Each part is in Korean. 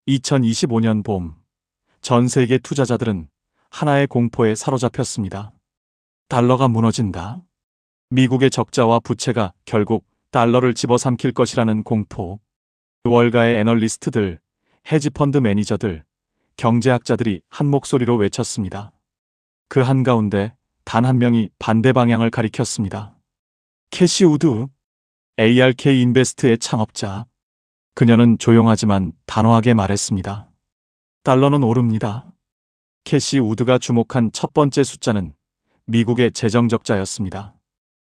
2025년 봄, 전 세계 투자자들은 하나의 공포에 사로잡혔습니다. 달러가 무너진다. 미국의 적자와 부채가 결국 달러를 집어삼킬 것이라는 공포. 월가의 애널리스트들, 헤지펀드 매니저들, 경제학자들이 한 목소리로 외쳤습니다. 그 한가운데 단 한 명이 반대 방향을 가리켰습니다. 캐시 우드, ARK 인베스트의 창업자. 그녀는 조용하지만 단호하게 말했습니다. 달러는 오릅니다. 캐시 우드가 주목한 첫 번째 숫자는 미국의 재정 적자였습니다.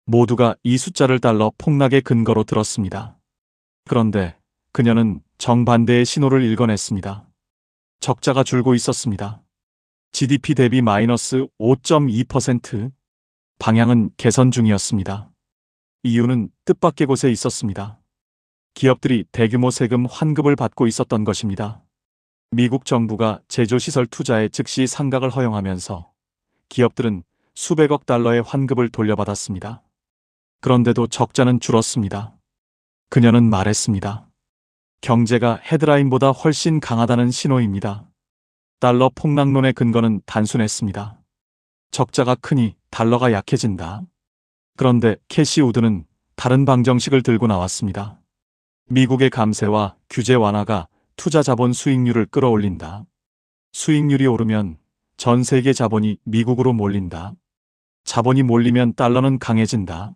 모두가 이 숫자를 달러 폭락의 근거로 들었습니다. 그런데 그녀는 정반대의 신호를 읽어냈습니다. 적자가 줄고 있었습니다. GDP 대비 마이너스 5.2%. 방향은 개선 중이었습니다. 이유는 뜻밖의 곳에 있었습니다. 기업들이 대규모 세금 환급을 받고 있었던 것입니다. 미국 정부가 제조시설 투자에 즉시 상각을 허용하면서 기업들은 수백억 달러의 환급을 돌려받았습니다. 그런데도 적자는 줄었습니다. 그녀는 말했습니다. 경제가 헤드라인보다 훨씬 강하다는 신호입니다. 달러 폭락론의 근거는 단순했습니다. 적자가 크니 달러가 약해진다. 그런데 캐시 우드는 다른 방정식을 들고 나왔습니다. 미국의 감세와 규제 완화가 투자 자본 수익률을 끌어올린다. 수익률이 오르면 전 세계 자본이 미국으로 몰린다. 자본이 몰리면 달러는 강해진다.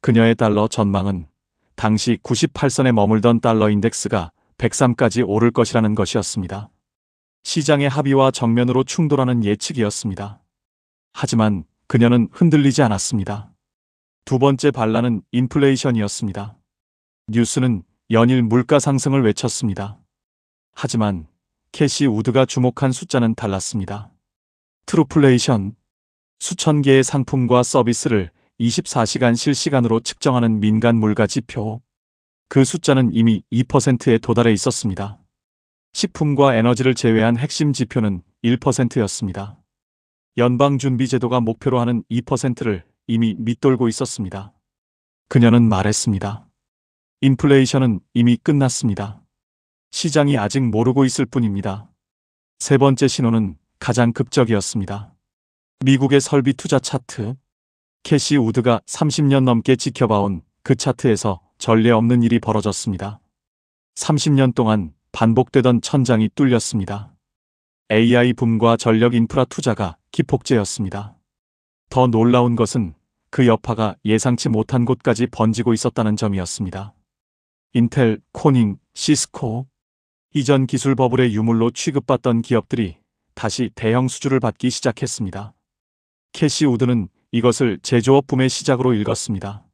그녀의 달러 전망은 당시 98선에 머물던 달러 인덱스가 103까지 오를 것이라는 것이었습니다. 시장의 합의와 정면으로 충돌하는 예측이었습니다. 하지만 그녀는 흔들리지 않았습니다. 두 번째 반란은 인플레이션이었습니다. 뉴스는 연일 물가 상승을 외쳤습니다. 하지만 캐시 우드가 주목한 숫자는 달랐습니다. 트루플레이션, 수천 개의 상품과 서비스를 24시간 실시간으로 측정하는 민간 물가 지표. 그 숫자는 이미 2%에 도달해 있었습니다. 식품과 에너지를 제외한 핵심 지표는 1%였습니다. 연방준비제도가 목표로 하는 2%를 이미 밑돌고 있었습니다. 그녀는 말했습니다. 인플레이션은 이미 끝났습니다. 시장이 아직 모르고 있을 뿐입니다. 세 번째 신호는 가장 급적이었습니다. 미국의 설비 투자 차트. 캐시 우드가 30년 넘게 지켜봐온 그 차트에서 전례 없는 일이 벌어졌습니다. 30년 동안 반복되던 천장이 뚫렸습니다. AI 붐과 전력 인프라 투자가 기폭제였습니다. 더 놀라운 것은 그 여파가 예상치 못한 곳까지 번지고 있었다는 점이었습니다. 인텔, 코닝, 시스코, 이전 기술 버블의 유물로 취급받던 기업들이 다시 대형 수주를 받기 시작했습니다. 캐시 우드는 이것을 제조업 붐의 시작으로 읽었습니다.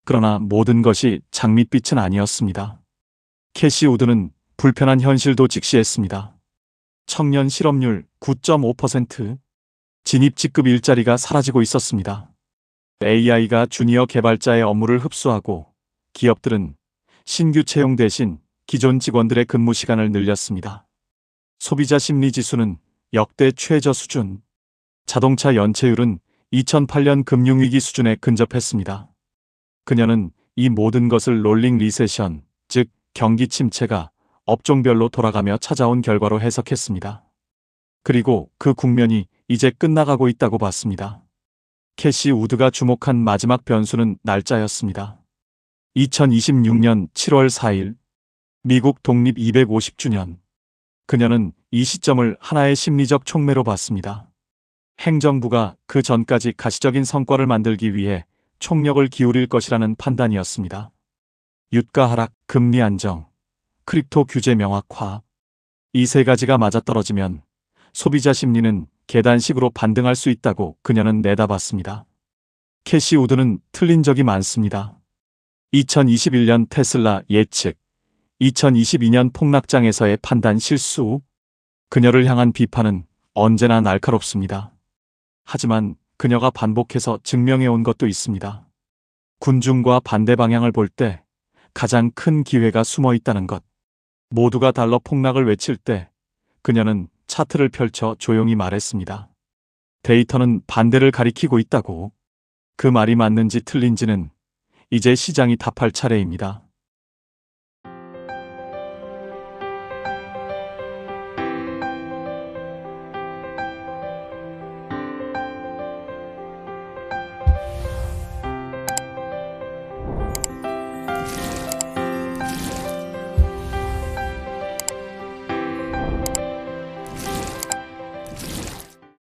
그러나 모든 것이 장밋빛은 아니었습니다. 캐시 우드는 불편한 현실도 직시했습니다. 청년 실업률 9.5%, 진입 직급 일자리가 사라지고 있었습니다. AI가 주니어 개발자의 업무를 흡수하고 기업들은 신규 채용 대신 기존 직원들의 근무 시간을 늘렸습니다. 소비자 심리 지수는 역대 최저 수준. 자동차 연체율은 2008년 금융위기 수준에 근접했습니다. 그녀는 이 모든 것을 롤링 리세션, 즉 경기 침체가 업종별로 돌아가며 찾아온 결과로 해석했습니다. 그리고 그 국면이 이제 끝나가고 있다고 봤습니다. 캐시 우드가 주목한 마지막 변수는 날짜였습니다. 2026년 7월 4일, 미국 독립 250주년. 그녀는 이 시점을 하나의 심리적 촉매로 봤습니다. 행정부가 그 전까지 가시적인 성과를 만들기 위해 총력을 기울일 것이라는 판단이었습니다. 유가 하락, 금리 안정, 크립토 규제 명확화. 이 세 가지가 맞아떨어지면 소비자 심리는 계단식으로 반등할 수 있다고 그녀는 내다봤습니다. 캐시 우드는 틀린 적이 많습니다. 2021년 테슬라 예측, 2022년 폭락장에서의 판단 실수. 그녀를 향한 비판은 언제나 날카롭습니다. 하지만 그녀가 반복해서 증명해온 것도 있습니다. 군중과 반대 방향을 볼 때 가장 큰 기회가 숨어 있다는 것. 모두가 달러 폭락을 외칠 때 그녀는 차트를 펼쳐 조용히 말했습니다. 데이터는 반대를 가리키고 있다고. 그 말이 맞는지 틀린지는 이제 시장이 답할 차례입니다.